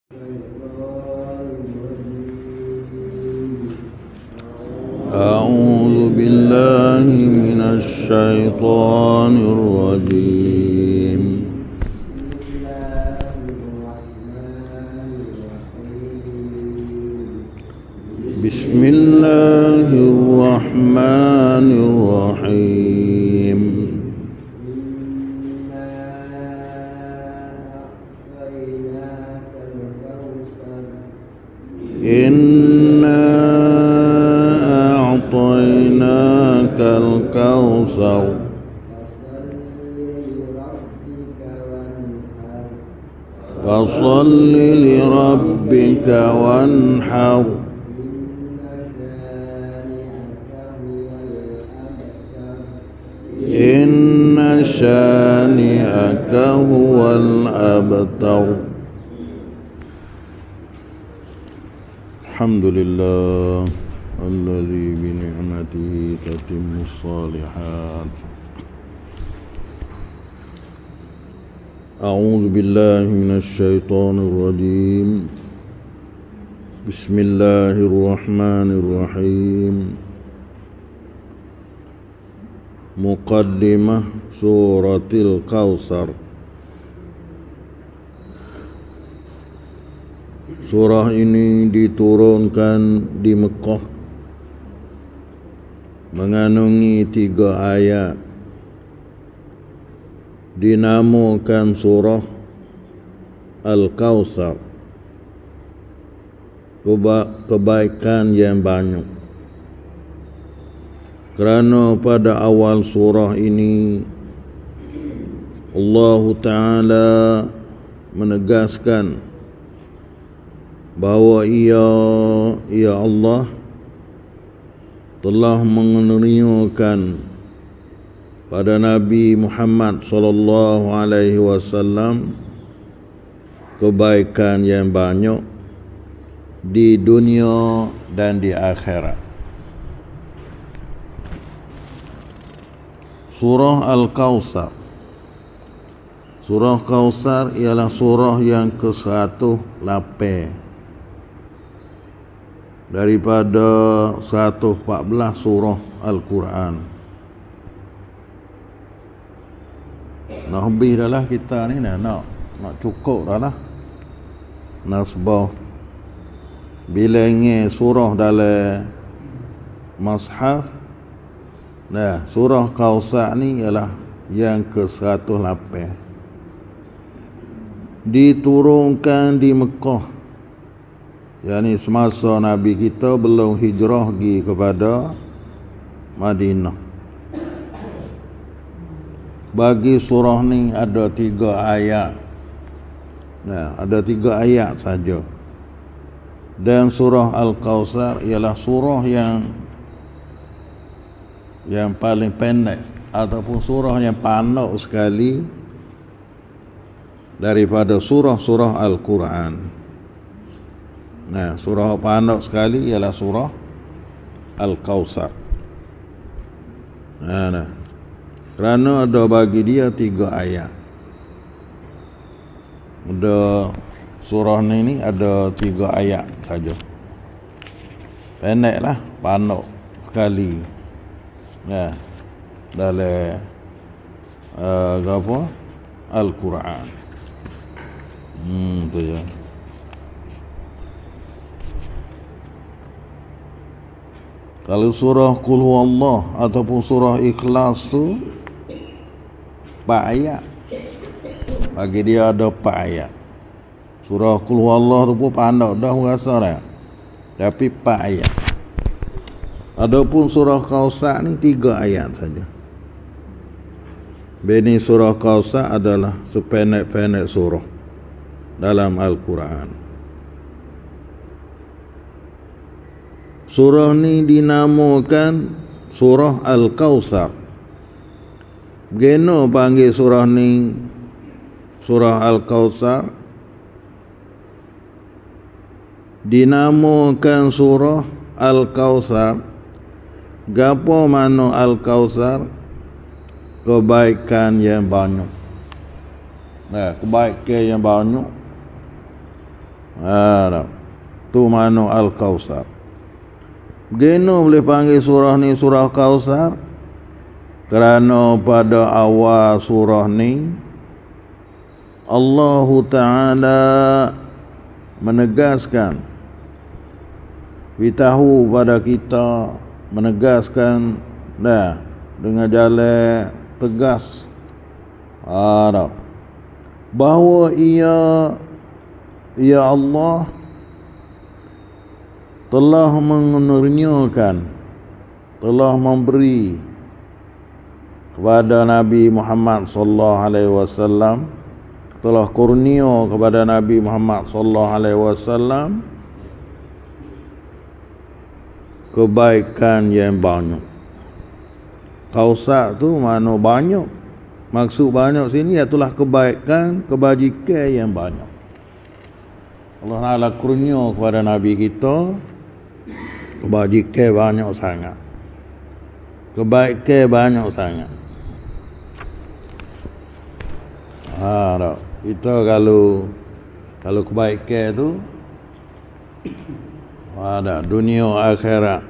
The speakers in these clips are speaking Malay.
أعوذ بالله من الشيطان الرجيم. بسم الله الرحمن الرحيم. إنا أعطيناك الكوثر فصل لربك وانحر إن شانئك هو الأبتر. الحمد لله الذي بنعمته تتم الصالحات. أعوذ بالله من الشيطان الرجيم. بسم الله الرحمن الرحيم. Muqaddimah Suratil Kautsar. Surah ini diturunkan di Mekah, mengandungi 3 ayat, dinamakan Surah Al-Kautsar, kebaikan yang banyak. Kerana pada awal surah ini Allah Ta'ala menegaskan bahawa ia Allah telah menurunkan pada Nabi Muhammad sallallahu alaihi wasallam kebaikan yang banyak di dunia dan di akhirat. Surah Al-Kautsar. Surah Kautsar ialah surah yang ke-108 daripada 114 surah Al-Quran. Nak habis dah lah kita ni, nak cukup dah lah nasbah bilangnya surah dalam mushaf. Nah, surah Kautsar ni ialah yang ke-108, diturunkan di Mekah, yakni semasa Nabi kita belum hijrah pergi kepada Madinah. Bagi surah ni ada 3 ayat. Nah, ada 3 ayat saja. Dan surah Al-Kautsar ialah surah yang paling pendek ataupun surah yang panak sekali daripada surah-surah Al-Quran. Nah, surah panak sekali ialah surah Al-Kautsar. Nah, kerana ada bagi dia 3 ayat. Ada surah ni ada 3 ayat saja. Pendek lah, panak sekali. Ya, dalam apa? Al-Quran. Tu je. Kalau surah Qul Huwallah ataupun surah Ikhlas tu 4 ayat. Bagi dia ada 4 ayat. Surah Qul Huwallah tu pun pandai dah rasa dah. Tapi 4 ayat. Adapun surah Kautsar ni 3 ayat saja. Bini surah Kautsar adalah sependek-pendek surah dalam Al-Quran. Surah ni dinamakan Surah Al-Kautsar. Bagaimana panggil surah ni Surah Al-Kautsar? Dinamakan Surah Al-Kautsar. Gapo mano Al-Kautsar? Kebaikan yang banyak. Nah, kebaikan yang banyak Tu mano Al-Kausar. Geno boleh panggil surah ni surah Kausar kerana pada awal surah ni Allah Ta'ala menegaskan, beritahu pada kita, menegaskan dengan jalan tegas bahawa ia Allah telah mengurniakan, telah memberi kepada Nabi Muhammad sallallahu alaihi wasallam, telah kurnia kepada Nabi Muhammad sallallahu alaihi wasallam kebaikan yang banyak. Kausar tu mana banyak. Maksud banyak sini ialah kebaikan, kebajikan yang banyak. Allah Ta'ala kurnia kepada Nabi kita kebajikan banyak sangat, kebaikan banyak sangat. Kita kalau kebaikan tu ada dunia akhirat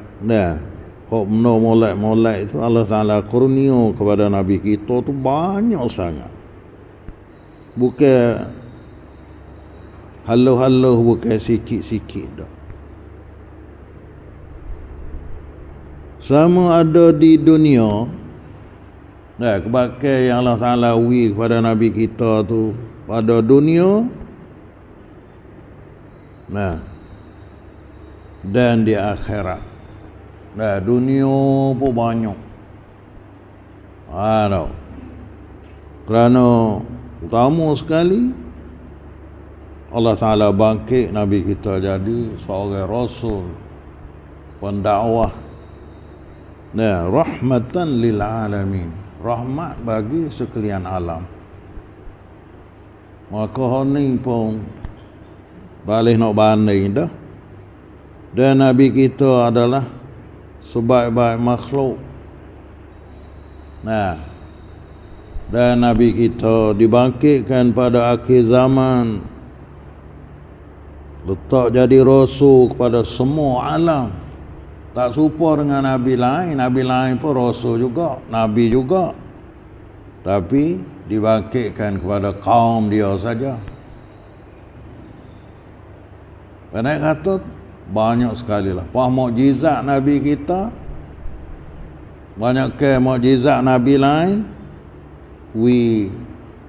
kok molek itu Allah Ta'ala kurnia kepada Nabi kita tu banyak sangat. Bukan halo-halo, bukan sikit-sikit dah. Sama ada di dunia kebaikan yang Allah Ta'ala beri kepada Nabi kita tu pada dunia dan di akhirat. Dunia pun banyak. Kerana utama sekali Allah Ta'ala bangkit Nabi kita jadi seorang Rasul, pendakwah, rahmatan lil alamin, rahmat bagi sekalian alam. Maka ni pun balik nak banding dah. Dan Nabi kita adalah sebaik-baik makhluk. Dan Nabi kita dibangkitkan pada akhir zaman, letak jadi rasul kepada semua alam. Tak serupa dengan Nabi lain. Nabi lain pun rasul juga, Nabi juga, tapi dibangkitkan kepada kaum dia saja. Pendek kata banyak sekali lah mukjizat Nabi kita, banyak ke mukjizat Nabi lain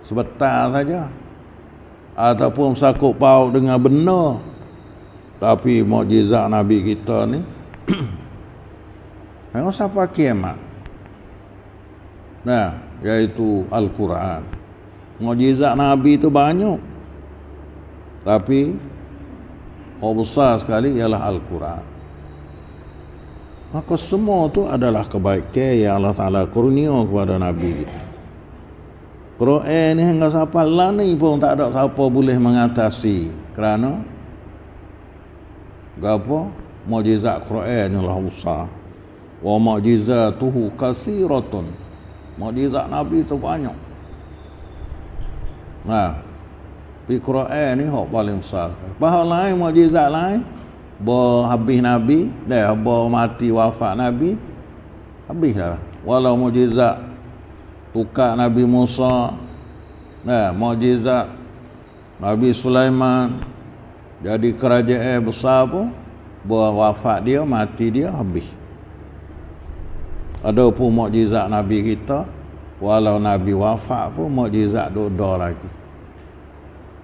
sebentar saja ataupun sakut paut dengan benar. Tapi mukjizat Nabi kita ni tengok sampai kiamat, iaitu Al-Quran. Mukjizat Nabi tu banyak, tapi besar sekali ialah Al-Quran. Maka semua tu adalah kebaikan yang Allah Ta'ala kurnia kepada Nabi kita. Quran ni hingga sampai lah ni pun tak ada siapa boleh mengatasi. Kerana apa? Mukjizat Quran ialah besar. Wa mu'jizatuhu kasiratun. Mukjizat Nabi tu banyak. Tapi Quran ni hak paling besar. Bahal lain, mukjizat lain, habis Nabi, mati wafat Nabi, habis dah. Walau mukjizat tukar Nabi Musa, mukjizat Nabi Sulaiman, jadi kerajaan besar pun, wafat dia, mati dia, habis. Ada pun mukjizat Nabi kita, walau Nabi wafat pun mukjizat dua lagi,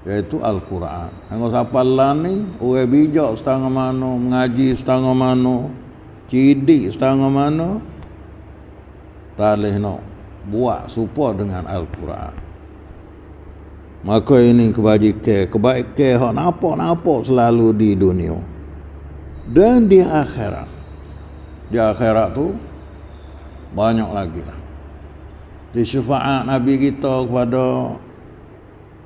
iaitu Al-Quran. Hangga siapa lah ni, orang bijak setengah mana, mengaji setengah mana, cidik setengah mana, tak boleh nak buat serupa dengan Al-Quran. Maka ini kebaikan hak nampak selalu di dunia dan di akhirat. Di akhirat tu banyak lagi lah. Di syafaat Nabi kita kepada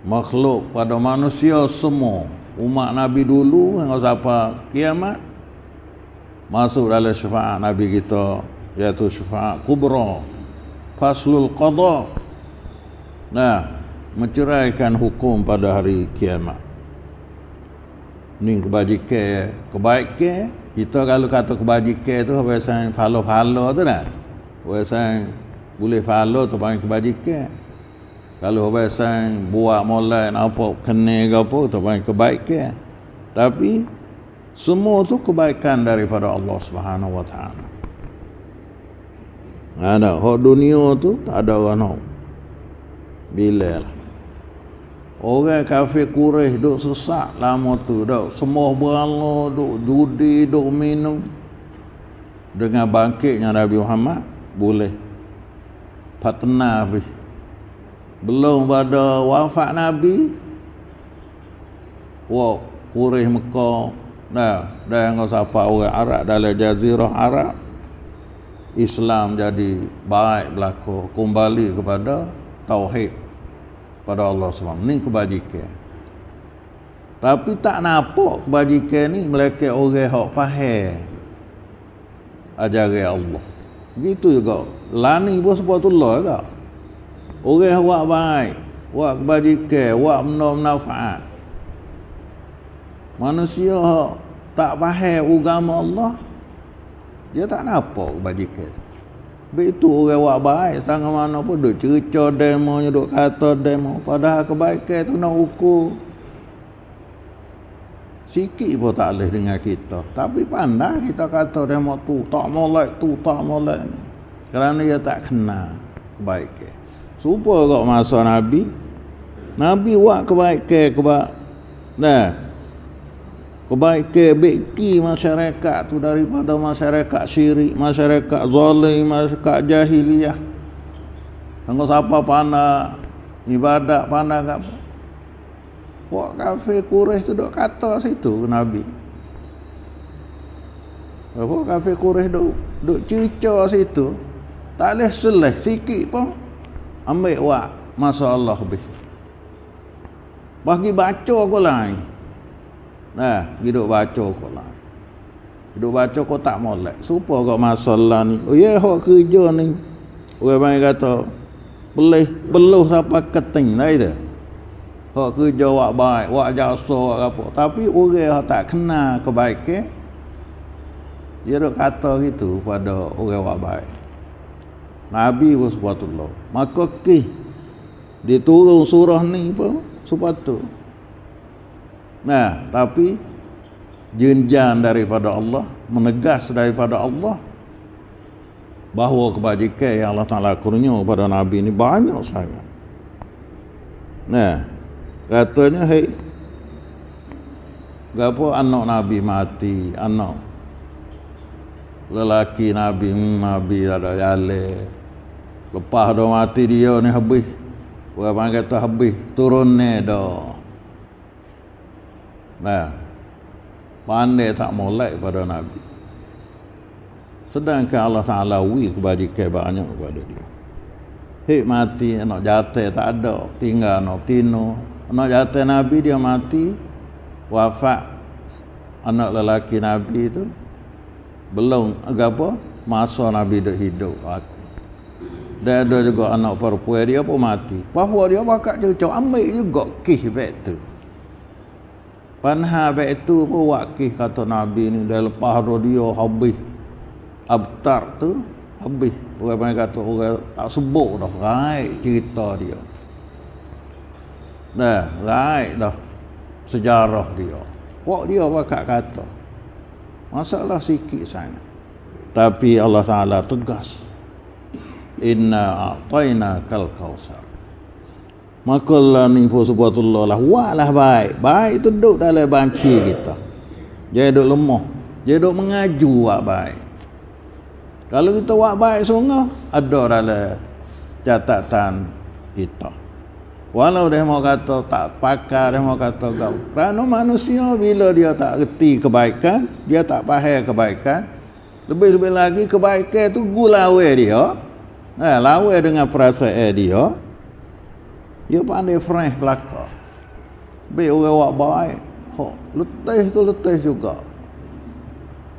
makhluk, pada manusia semua, umat Nabi dulu hingga sampai kiamat, masuk dalam syafaat Nabi kita, iaitu syafaat kubra, faslul qada, menceraikan hukum pada hari kiamat. Ni kebaikan. Kita kalau kata kebajikan tu biasanya follow tu dah. Biasanya boleh follow tu panggil kebajikan. Kalau biasanya buat molek apa kena ke apa tu panggil kebaikan. Tapi semua tu kebaikan daripada Allah Subhanahu wa taala. Ada hak dunia tu tak ada orang nak. Bila lah. Orang kafir Quraisy duk sesak lama tu, duk semua berhala, duk judi, duk minum. Dengan bangkitnya Nabi Muhammad boleh patna habis. Belum pada wafat Nabi, Quraisy Mekah dah yang siapa orang Arab dalam jazirah Arab, Islam jadi baik berlaku, kembali kepada tauhid pada Allah SWT. Ni kebajikan. Tapi tak nampak kebajikan ni melekat orang hak faham ajaran Allah. Begitu juga lani pun sebetullah juga. Orang buat baik, buat kebajikan, buat manfaat. Manusia tak faham agama Allah, dia tak nampak kebajikan tu. Begitu orang buat baik setengah mana pun duk cerca demo, duk kata demo, padahal kebaikan tu nak ukur sikit pun tak boleh dengan kita. Tapi pandai kita kata demo tu tak molek ni, kerana dia tak kenal kebaikan. Supaya kat masa Nabi buat kebaikan kebaikan beki masyarakat tu daripada masyarakat syirik, masyarakat zalim, masyarakat jahiliyah. Tengok siapa pandai ibadat, pandai kat apa. Buat kafir Quraisy tu duk kata situ ke Nabi. Apa kafir Quraisy duk cerca situ. Tak boleh seleh sikit pun ambil buat masa Allah habis. Bagi baca kau lain. Hidup baca kau lah. Hidup baca kau tak molek. Supaya kau masalah ni. Oh ya, hak kerja ni. Orang main kata, beluh sampai keting lah itu. Hak kerja buat baik, buat jasa, buat apa. Tapi orang tak kenal kebaikan, dia duk kata gitu pada orang buat baik. Nabi pun sepatutlah. Maka diturun surah ni pun sepatut. Tapi jenjang daripada Allah, menegas daripada Allah bahawa kebajikan yang Allah Ta'ala kurnia pada Nabi ni banyak sangat. Katanya anak Nabi mati, anak lelaki Nabi ada jale. Lepas dah mati dia ni habis. Orang kata habis, turun ni dah. Pandai tak molek pada Nabi. Sedangkan Allah Ta'ala kebajikan banyak kepada dia. Mati, anak jatuh tak ada, tinggal anak tino. Anak jatuh Nabi dia mati, wafat anak lelaki Nabi itu belum apa masa Nabi dah hidup aku. Dan ada juga anak perempuan dia pun mati. Bahawa dia bakal cucuk ambil juga baik tu. Panha baik tu pun wakil kata Nabi ni dah lepas dia habis. Abtar tu habis. Orang kata orang tak sebut dah. Raik cerita dia. Raik dah sejarah dia. Wak dia bakal kata. Masalah sikit sangat. Tapi Allah Ta'ala tegas. Inna a'tayna kal kausar. Maka lah ni subhanallah lah. Buatlah baik. Baik tu duduk dalam banci kita. Dia duduk lemah. Dia duduk mengaju buat baik. Kalau kita buat baik sungguh, ada dalam catatan kita. Walau dia mau kata tak pakar, dia mau kata kau. Kerana manusia bila dia tak reti kebaikan, dia tak faham kebaikan. Lebih-lebih lagi kebaikan tu gulawe dia. Lawe dengan perasaan dia. Dia pandai fresh belakang. Baik orang buat baik. Letih juga.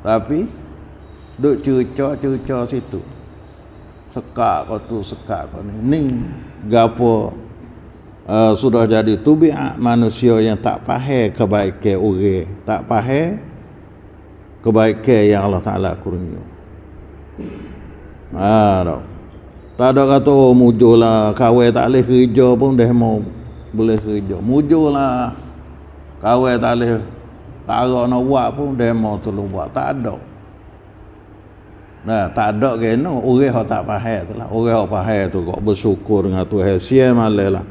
Tapi duk cerca situ. Sekak kau tu, sekak kau ni. Ni gapo sudah jadi tabiat manusia yang tak faham kebaikan orang, tak faham kebaikan yang Allah Ta'ala kurnia. Tak ada kata mujurlah kawai tak boleh kerja pun dah mau boleh kerja. Mujurlah kawai tak boleh tarak nak buat pun dah mau tolong buat. Tak ada. Tak ada kena orang yang tak faham tu lah. Orang yang faham tu kok bersyukur dengan Tuhan. Siap malah lah.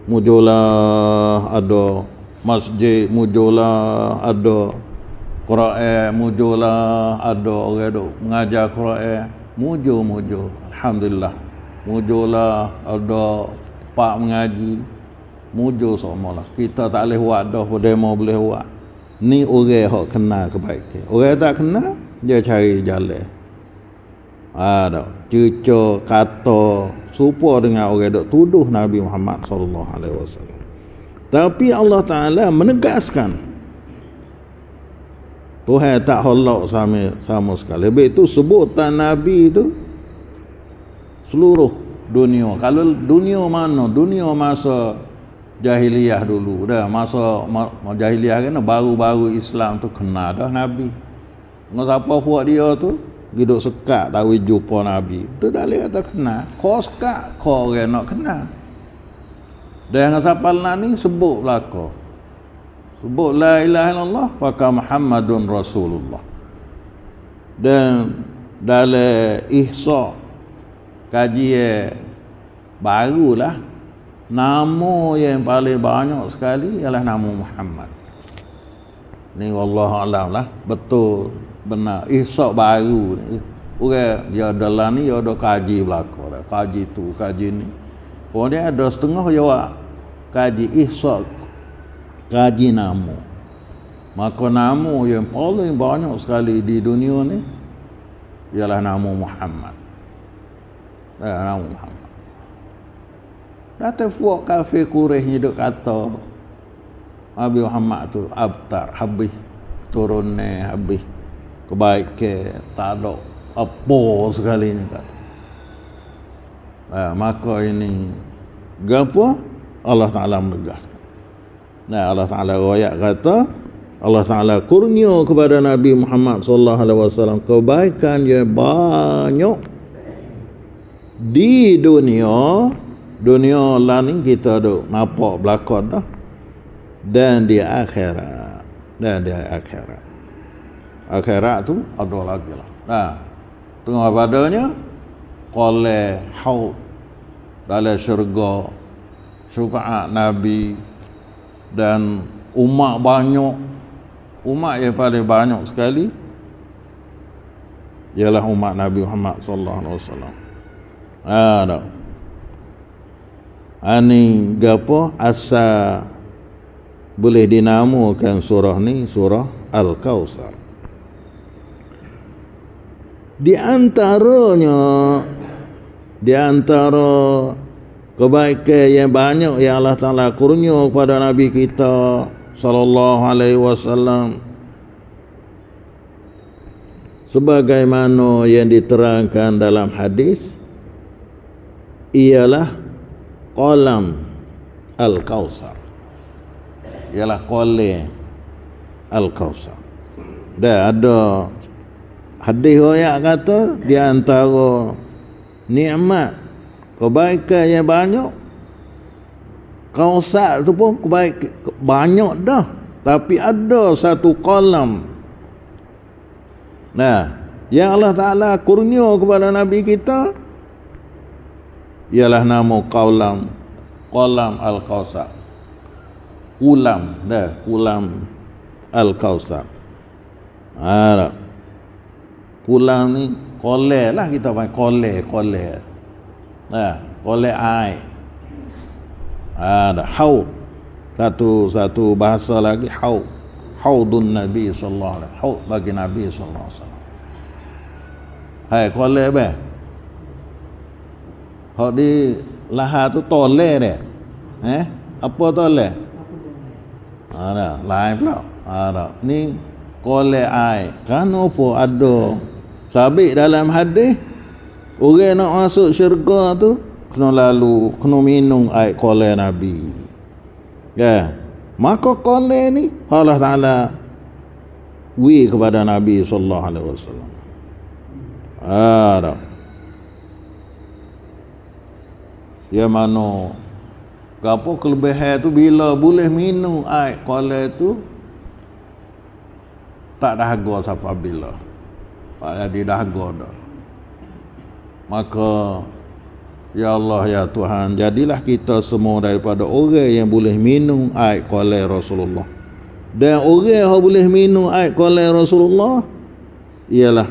Mujurlah ada masjid, mujurlah ada Quran, mujurlah ada orang tu mengajar Quran. Mujur. Alhamdulillah. Mujurlah ada pak mengaji. Mujur semualah. Kita tak boleh buat dah pun demo boleh buat. Ni orang yang kenal kebaikan. Orang tak kenal, dia cari jalan. Cucuk kata serupa dengan orang dok tuduh Nabi Muhammad sallallahu alaihi wasallam. Tapi Allah Taala menegaskan Tuhan tak halak sama sekali. Sebab itu sebutan Nabi itu seluruh dunia. Kalau dunia mana? Dunia masa jahiliyah dulu dah. Masa jahiliyah kan baru-baru Islam tu kena dah Nabi. Ngau siapa buat dia tu? Hidup sekat tahu jumpa Nabi. Tu tak boleh kata kena. Kau sekat, kau orang nak kena. Dan yang siapa ni sebut belaka. Sebut la ilaha illallah maka Muhammadun Rasulullah. Dan dalam ihsa kajian barulah nama yang paling banyak sekali ialah nama Muhammad. Ni wallahu alam lah betul benar ihsa baru ni. Orang dia dalam ni dia ada kaji belaka dah. Kaji tu, kaji ni. Kemudian ada setengah jawab kaji ihsa, kaji nama. Maka nama yang paling banyak sekali di dunia ni ialah nama Muhammad. Nama Muhammad. Datang fuak kafir Quraisy duk kata Nabi Muhammad tu abtar, habis turunnya, habis kebaikan, tak ada apa sekali ni kata. Maka ini gapo Allah Taala menegaskan. Allah Taala royak kata Allah Taala kurnia kepada Nabi Muhammad sallallahu alaihi wasallam kebaikan yang banyak di dunia lain kita ada nampak belakang dah, dan di akhirat. Akhirat tu ada lagi lah. Tengah padanya qala haud dalam syurga, syafaat Nabi dan umat banyak. Umat yang paling banyak sekali ialah umat Nabi Muhammad sallallahu alaihi wasallam. Ani gapo asal boleh dinamakan surah ni surah Al-Kautsar. Di antara kebaikan yang banyak yang Allah Taala kurnia kepada Nabi kita sallallahu alaihi wasallam sebagaimana yang diterangkan dalam hadis ialah qalam Al-Kautsar. Ialah qalam Al-Kautsar. Dan ada hadis riwayat kata di antara nikmat kebaikan yang banyak, Kautsar tu pun kebaikan banyak dah, tapi ada satu qalam yang Allah Taala kurnia kepada Nabi kita ialah nama qalam Al-Kautsar. Qalam Al-Kautsar. Qalam ni kolek lah kita panggil kolek. Kolek air. Ada haud. Satu bahasa lagi haud. Haudun Nabi sallallahu alaihi wasallam. Haud bagi Nabi sallallahu alaihi wasallam. Hai kolek be. Hak di lahar tu tolek dia. Apa tolek? Ada lain pula. Ni kolek air. Kenapa ada sabit dalam hadis orang nak masuk syurga tu kena minum air kolek Nabi. Ya. Maka qala ni Allah Taala kepada Nabi sallallahu alaihi wasallam. Ya mana gapo kelebihan tu bila boleh minum air qala tu tak dahaga sampai bila. Tak jadi dahaga dah. Maka ya Allah ya Tuhan, jadilah kita semua daripada orang yang boleh minum air qala Rasulullah. Dan orang yang boleh minum air qala Rasulullah ialah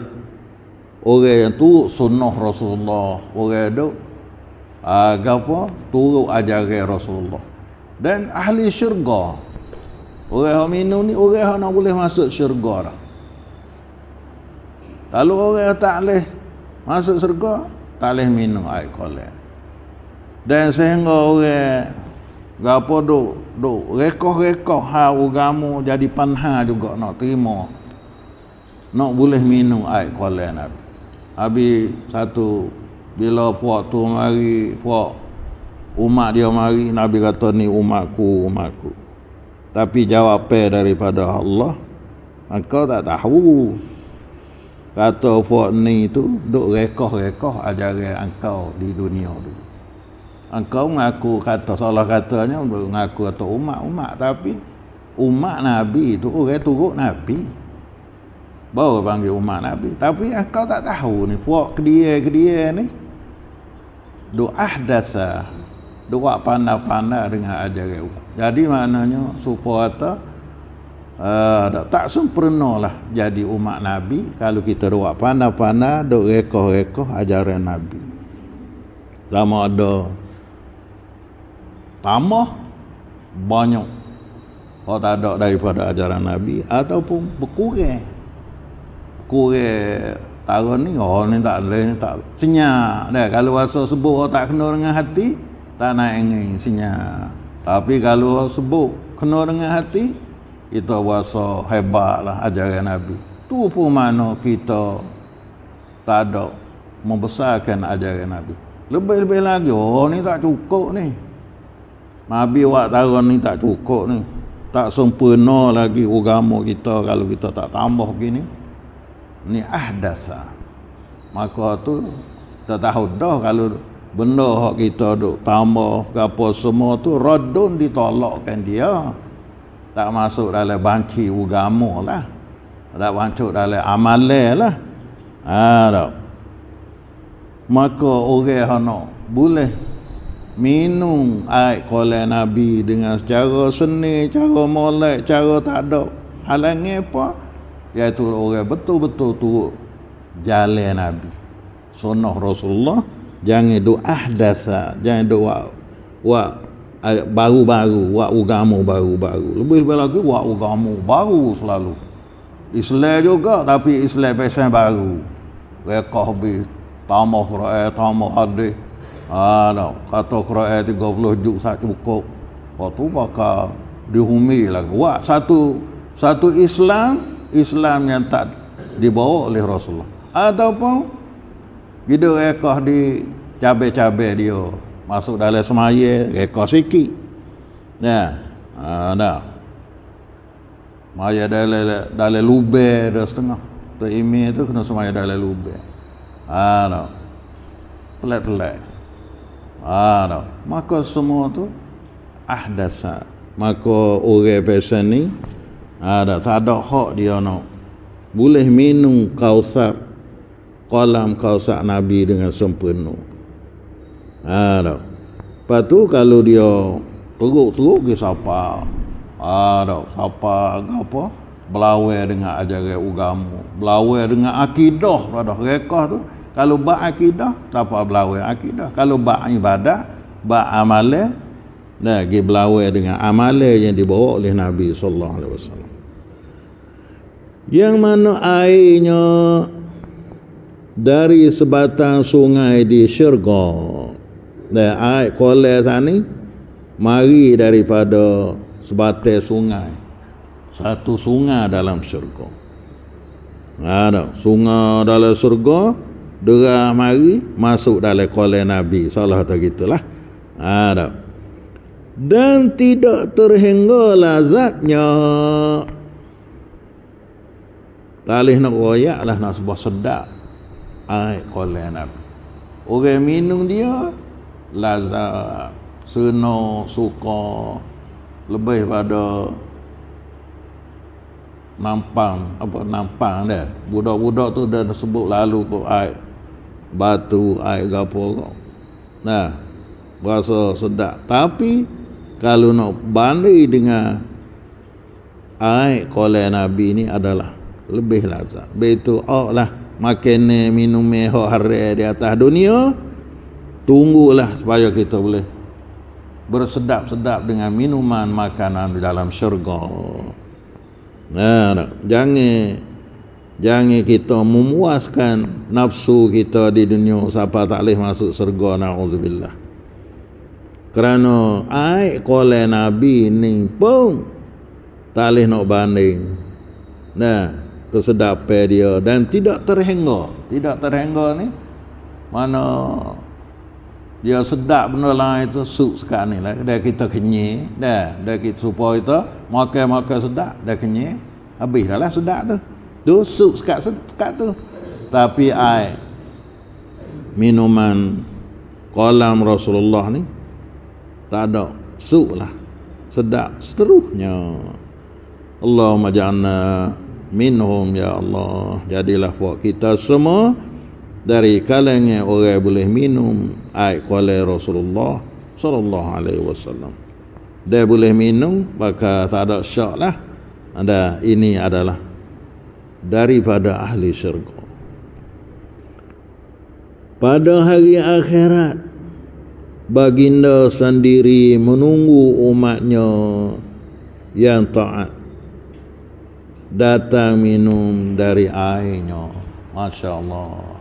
orang yang turut sunnah Rasulullah, orang tu apa turut ajaran Rasulullah, dan ahli syurga. Orang yang minum ni orang yang nak boleh masuk syurga dah. Kalau orang yang tak boleh masuk syurga, tak boleh minum air qala. Dan sehingga orang gapo duk rekoh-rekoh agama jadi panha juga nak terima, nak boleh minum air qala Nabi. Habis satu bila puak tu mari, puak umat dia mari, Nabi kata ni umatku. Tapi jawapan daripada Allah, engkau tak tahu. Kata puak ni tu duk rekoh-rekoh ajaran engkau di dunia tu. Engkau mengaku kata salah katanya mengaku kata umat, tapi umat Nabi tu orang turut Nabi. Baru panggil umat Nabi. Tapi engkau tak tahu ni puak kedia ni duk ahdasa, duk pandai-pandai dengan ajaran. Jadi maknanya supaya tak sempurna lah jadi umat Nabi kalau kita duk pandai-pandai duk rekoh-rekoh ajaran Nabi. Sama ada tambah banyak kalau tak ada daripada ajaran Nabi, ataupun berkurang tahun ni ni tak boleh, ni tak senyap dah. Kalau rasa sebut tak kena dengan hati, tak nak ingin senyap. Tapi kalau sebut kena dengan hati, kita rasa hebatlah ajaran Nabi. Tu pun mana kita tak ada membesarkan ajaran Nabi. Lebih-lebih lagi, ni tak cukup ni. Nabi buat tahun ni tak cukup ni. Tak sempurna lagi agama kita kalau kita tak tambah begini. Ni ahdasa. Maka tu kita tahu dah kalau benda hak kita duk tambah ke apa semua tu radun ditolakkan dia. Tak masuk dalam bangki agama lah. Tak masuk dalam amalan lah. Tak. Maka orang hana boleh minum air qala Nabi dengan secara seni, cara molek, cara tak ada halangan apa, iaitu orang betul-betul turut jalan Nabi, sunnah Rasulullah. Jangan duk ahdasa, jangan duk buat baru-baru, buat agama baru-baru. Lebih-lebih lagi buat agama baru selalu. Islam juga tapi Islam pesan baru. Rekah habis, tambah Quran, tambah hadis. Kata Quran 30 juz tak cukup. Lepas tu bakal dihumi lagi. Buat satu Islam yang tak dibawa oleh Rasulullah. Ataupun video rekah di cabai-cabai dia masuk dalam semaya, rekah sikit. Maya dalam lubang dah setengah. Tu email tu kena semaya dalam lubang. Pelat-pelat. Maka semua tu ahdasa. Maka orang pesan ni tak ada hak dia nak boleh minum kausar, kolam kausar Nabi dengan sempurna. Lepas tu kalau dia teruk ke siapa, siapa apa, berlawan dengan ajaran agama, berlawan dengan akidah pada rekah tu. Kalau bab akidah, tak apa berlawan akidah. Kalau bab ibadat, bab amalan, lagi berlawan dengan amalan yang dibawa oleh Nabi sallallahu alaihi wasallam. Yang mana airnya dari sebatang sungai di syurga. Dan air qala sana mari daripada sebatang sungai. Satu sungai dalam syurga. Sungai dalam syurga, derah mari masuk dalam qala Nabi sallallahu alaihi gitulah. dan tidak terhingga lazatnya. Talih nak royak lah nak sebuah sedap air kolai Nabi. Orang minum dia lazat, senang, suka, lebih pada nampang dah. Budak-budak tu dah sebut lalu kok air batu, air gapo kok. Nah, berasa sedap. Tapi kalau nak banding dengan air kolai Nabi ni adalah lebih lazat. Begitu lah makan minum hak haram di atas dunia, tunggulah supaya kita boleh bersedap-sedap dengan minuman makanan di dalam syurga. Nah, jangan kita memuaskan nafsu kita di dunia sampai tak boleh masuk syurga, naudzubillah. Kerana air kolai Nabi ni pun tak boleh nak banding. Nah, kesedapan dia dan tidak terhingga ni mana dia sedap benda lain itu sup sekarang ni lah. Dah kita kenyang dah kita supaya kita makan sedap dah kenyang habis dah lah sedap tu sup sekat tu. Tapi air minuman kolam Rasulullah ni tak ada sup lah, sedap seterusnya. Allahumma ja'alna minhum ya Allah. Jadilah buat kita semua dari kalangan orang boleh minum air kolai Rasulullah sallallahu alaihi wasallam. Dia boleh minum maka tak ada syak lah. Ini adalah daripada ahli syurga. Pada hari akhirat baginda sendiri menunggu umatnya yang taat datang minum dari airnya. Masya Allah.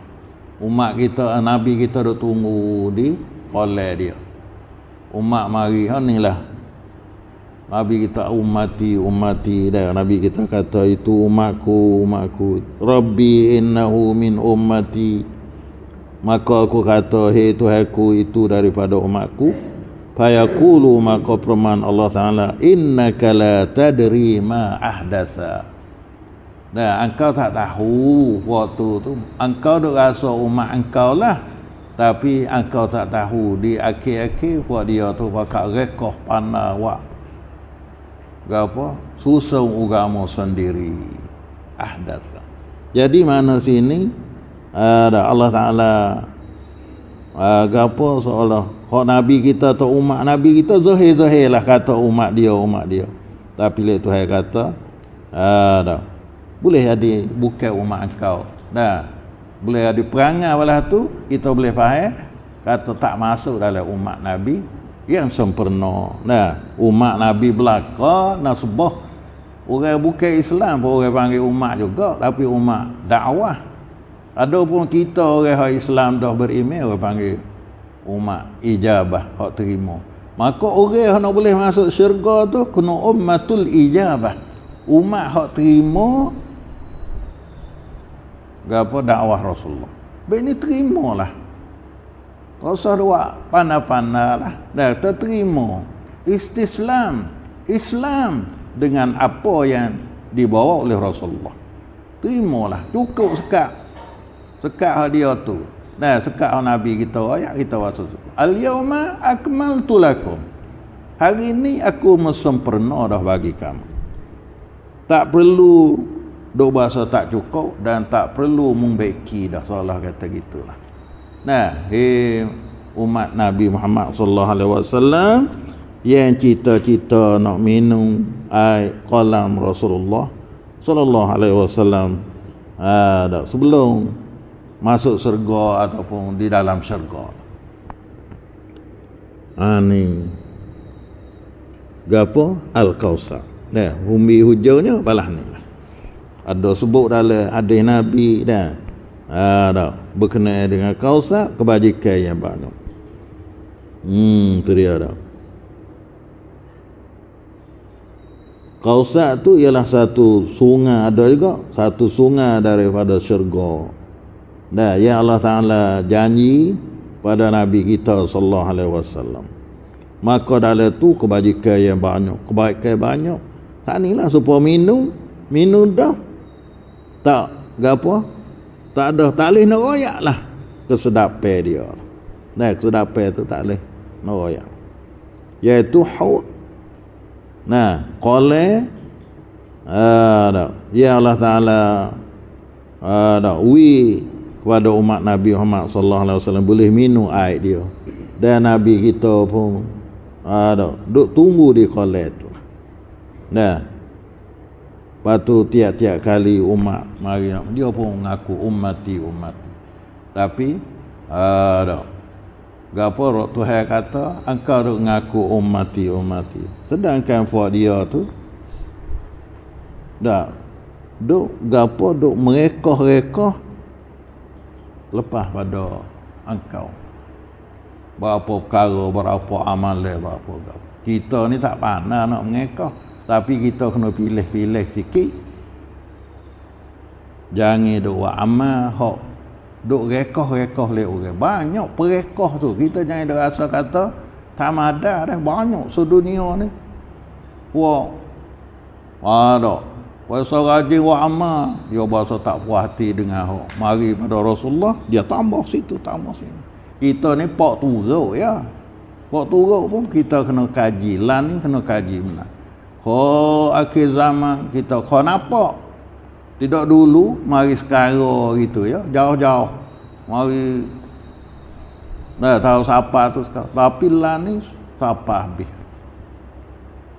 Umat kita, Nabi kita duk tunggu di kolai dia. Umat mari ni lah. Nabi kita ummati dah. Nabi kita kata itu umatku. Rabbi innahu min ummati. Maka aku kata, hei Tuhanku, itu daripada umatku. Fayaqulu, maka firman Allah Ta'ala, innaka la tadri ma ahdasa. Nah, engkau tak tahu waktu tu. Engkau duk rasa umat engkau lah, tapi engkau tak tahu di akhir-akhir buat dia tu pakai rekoh panah wak apa susung agama sendiri ahdasa. Jadi mana sini ada Allah Taala apa seolah hak Nabi kita atau umat Nabi kita zahir lah kata umat dia. Tapi le Tuhan kata ada boleh jadi bukan umat engkau. Dah boleh ada perangai walah tu kita boleh faham kata tak masuk dalam umat Nabi yang sempurna. Nah, umat Nabi belaka nasbah orang bukan Islam pun orang panggil umat juga, tapi umat dakwah. Adapun kita orang Islam dah beriman orang panggil umat ijabah, hak terima. Maka orang yang nak boleh masuk syurga tu kena ummatul ijabah. Umat hak terima gapo dakwah Rasulullah. Baik ni terimalah. Tak usah dua pandai-pandai lah. Dah terima. Islam dengan apa yang dibawa oleh Rasulullah. Terimalah. Cukup sekat dia tu. Nah, sekat Nabi kita, ayat kita wasut. Al-yauma akmaltu lakum. Hari ini aku sempurna dah bagi kamu. Tak perlu duk bahasa tak cukup dan tak perlu membeki dah, salah kata gitulah. Nah, umat Nabi Muhammad sallallahu alaihi wasallam yang cita-cita nak minum air kolam Rasulullah sallallahu alaihi wasallam sebelum masuk syurga ataupun di dalam syurga. Ni gapo Al-Kausar. Nah, umbi hujaunya balah ni. Ada sebut dalam hadis Nabi dah. Berkenaan dengan Kausar, kebajikan yang banyak. Tu dia dah. Kausar tu ialah satu sungai, ada juga satu sungai daripada syurga. Dah, yang Allah Taala janji pada Nabi kita sallallahu alaihi wasallam. Maka dalam tu kebajikan yang banyak, kebaikan banyak. Tak ni lah supaya minum dah. Tak gapo? Tak ada, tak boleh nak royak lah kesedapan dia. Nah, kesedapan tu tak boleh nak royak. Iaitu haud. Nah, qala ya Allah Taala kepada umat Nabi Muhammad sallallahu alaihi wasallam boleh minum air dia. Dan Nabi kita pun duk tunggu di qala tu. Nah, patu tiap-tiap kali umat mari dia pun mengaku ummati. Tapi gapo Tuhan kata engkau duk mengaku ummati. Sedangkan for dia tu dak duk gapo duk merekoh lepas pada engkau. Berapa perkara, berapa amalan, berapa gapo. Kita ni tak pandai nak mengekoh, tapi kita kena pilih-pilih sikit. Jangan duk buat amal hok duk rekoh le orang. Banyak perekoh tu. Kita jangan duk rasa kata tak ada dah, banyak sedunia ni. Puasa rajin buat amal, dia bahasa tak puas hati dengan hok. Mari pada Rasulullah, dia tambah situ, tambah sini. Kita ni pak turuk ya. Pak turuk pun kita kena kaji. Lan ni kena kaji benar. Kau akhir zaman kita kau nampak. Tidak dulu, mari sekarang gitu ya. Jauh-jauh. Mari tahu siapa tu sekarang. Tapi lan ni siapa habis.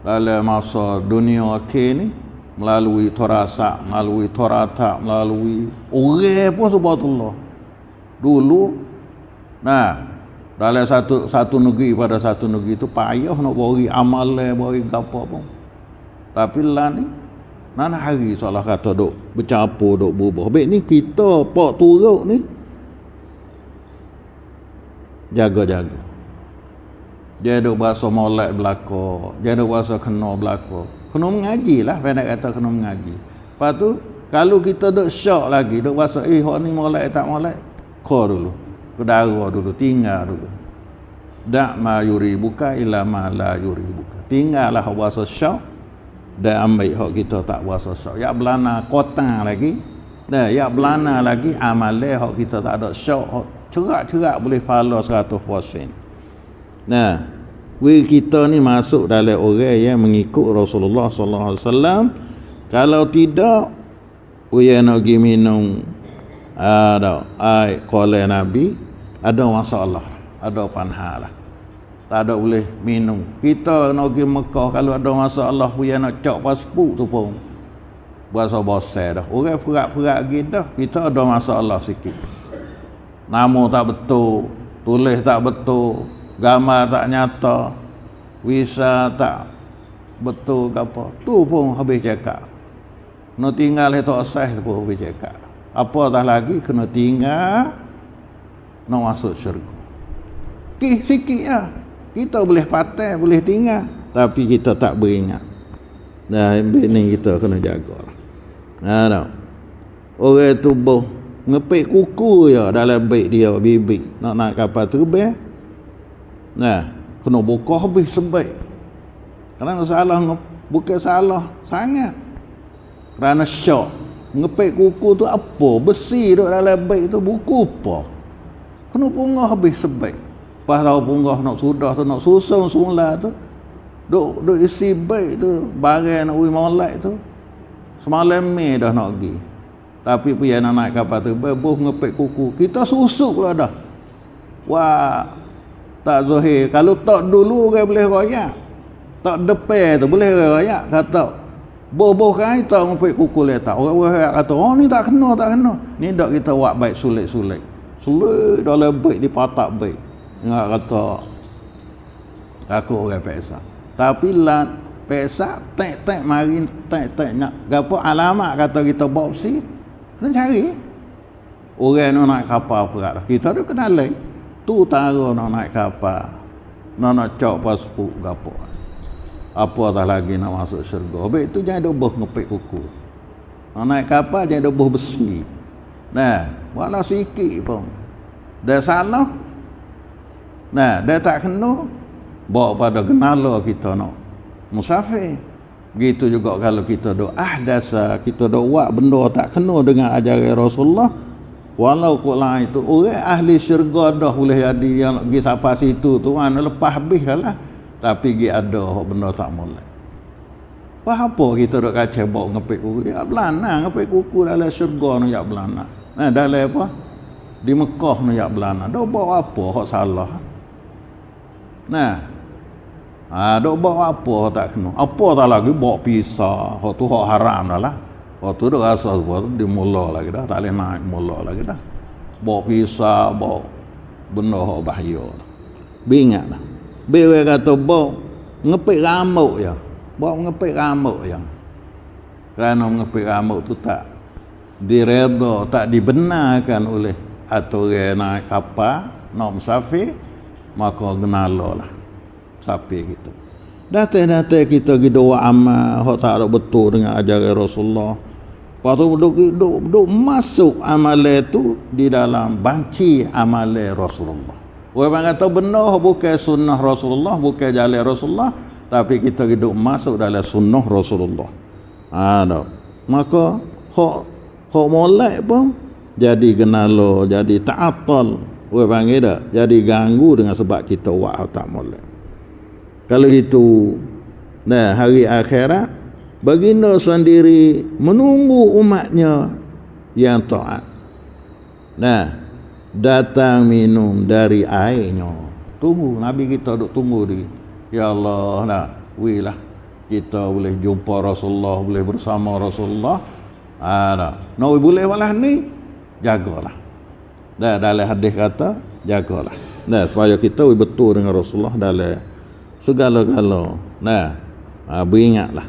Dalam masa dunia akhir ni, melalui Torasa, melalui Torata, melalui orang pun subhanallah. Dulu, dalam satu negeri pada satu negeri itu payah nak bagi amalan, bagi gapo pun. Tapi lah ni, mana hari salah kata duk bercampur, duk berubah. Baik ni kita pak turuk ni jaga-jaga. Dia duk bahasa molek belaka, dia duk bahasa kena belaka. Kena mengaji lah, pendek kata kena mengaji. Lepas tu, kalau kita duk syok lagi, duk bahasa, hak ni molek tak molek, kau dulu. Kedara dulu, tinggal dulu. Dak ma yuri buka ila ma la yuri buka. Tinggallah bahasa syok, dan ambil hak kita tak bahasa syok. Ya belana kota lagi, ya belana lagi amalan hak kita tak ada syok. Cerak-cerak boleh follow 100%. Kita ni masuk dalam orang yang mengikut Rasulullah sallallahu alaihi wasallam. Kalau tidak, we nak pergi minum air qala Nabi, ada masalah, ada panhala. Tak ada boleh minum. Kita nak pergi Mekah, kalau ada masalah we nak cak pasport tu pun bahasa bosai dah. Orang ferak-ferak gitu, kita ada masalah sikit. Nama tak betul, tulis tak betul, gambar tak nyata, visa tak betul ke apa, tu pun habis cakap. Kena tinggal itu asas pun habis cakap. Apa dah lagi kena tinggal nak masuk syurga. Sikit lah. Kita boleh patai, boleh tinggal, tapi kita tak beringat. Ini kita kena jaga. Orang tu ngepek kuku ya dalam baik dia bibik nak naik kapal terbang. Kena buka habis sebaik. Kerana salah, bukan salah sangat. Kerana syok. Ngepek kuku tu apa? Besi duk dalam baik tu buku apa? Kena punggah habis sebaik. Pas tahu punggah nak sudah tu, nak susun semula tu. Duk isi baik tu, barang nak pergi molek tu. Semalam ni dah nak pergi. Tapi pergi nak naik kapal tu, boh ngepek kuku. Kita susuk lah dah. Wah, tak zahir. Kalau tak dulu orang boleh royak. Tak depan tu boleh royak. Kata, boh kan tak ngepek kuku letak. Orang royak kata, oh ni tak kena. Ni tak kita buat baik sulit. Sulit dalam baik, dipatak baik. Ingat kata, takut orang peksa. Tapi lah, peksa, tek mari, tek nak. Gapa alamat kata kita bawa besi. Kena cari. Orang nak naik kapal berat. Kita tu kenal lain. Tu tara nak naik kapal. Nak cak pasport gapo. Apa dah lagi nak masuk syurga. Habis tu jangan doboh ngepek kuku. Nak naik kapal jangan doboh besi. Walau sikit pun. Dah salah. Dah tak kena. bawa pada genala kita nak musafir. Begitu juga kalau kita dok ahdasa, kita dok buat benda tak kena dengan ajaran Rasulullah, walau kau lain itu orang ahli syurga dah boleh jadi yang pergi sampai situ tu mana lepas habis lah. Tapi dia ada benda tak molek. Apa kita dok kacau bawa ngepek kuku, ya belana ngepek kuku dalam syurga ni ya belana. Nah dalam apa? Di Mekah ni ya belana. Dak bawa apa hak salah. Nah. Dok bawa apa hak tak kena. Apa tak lagi bawa pisah, hak tu hak haram dah lah. Hak tu dok asal buat di mula lagi dah, tak boleh naik mula lagi dah. Bawa pisah, bawa benda hak bahaya. Bingatlah. Bewe kata bawa ngepek rambut ya. Bawa ngepek rambut ya. Kerana ngepek rambut tu tak direda, tak dibenarkan oleh aturan naik kapal, nak musafir, maka genala lah musafir kita. Datang-datang kita pergi doa amal hak tak ada betul dengan ajaran Rasulullah. Lepas tu duk masuk amalan tu di dalam banci amalan Rasulullah. Orang kata benar bukan sunnah Rasulullah, bukan jalan Rasulullah, tapi kita hidup masuk dalam sunnah Rasulullah. Maka hak molek pun jadi genalo, jadi ta'attal. Orang panggil dah, jadi ganggu dengan sebab kita buat tak molek. Kalau itu, hari akhirat, baginda sendiri menunggu umatnya yang taat. Datang minum dari airnya. Tunggu, Nabi kita duk tunggu dia. Ya Allah, wilah kita boleh jumpa Rasulullah, boleh bersama Rasulullah. Nak boleh walah ni, jagalah. Dalam hadis kata, jagalah. Supaya kita betul dengan Rasulullah dalam segala-gala. Beringatlah.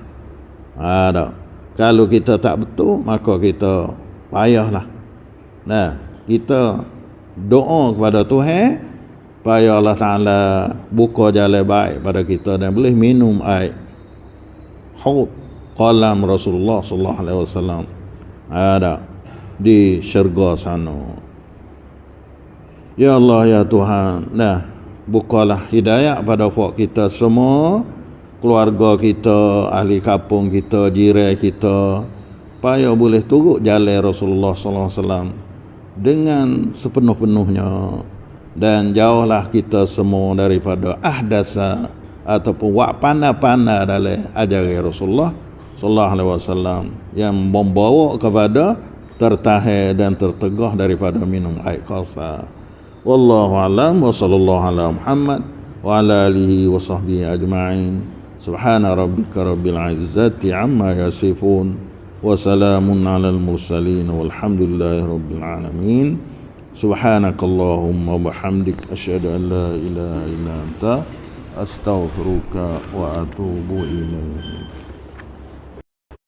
Kalau kita tak betul, maka kita payahlah. Kita doa kepada Tuhan supaya Allah Ta'ala buka jalan baik pada kita dan boleh minum air haud qalam Rasulullah sallallahu alaihi wasallam ada di syurga sana. Ya Allah ya Tuhan, bukalah hidayah pada kita semua, keluarga kita, ahli kampung kita, jiran kita, supaya boleh turut jalan Rasulullah sallallahu alaihi wasallam dengan sepenuh-penuhnya, dan jauhlah kita semua daripada ahdasa ataupun wak pandai-pandai dalam ajaran Rasulullah sallallahu alaihi wasallam yang membawa kepada tertahan dan tertegah daripada minum air Kausar. Wallahu a'lam wa sallallahu ala Muhammad wa ala alihi wa sahbihi ajma'in. Subhana rabbika rabbil izzati amma yasifun. وسلام على المرسلين والحمد لله رب العالمين. سبحانك اللهم وبحمدك أشهد أن لا إله إلا أنت أستغفرك وأتوب إليك.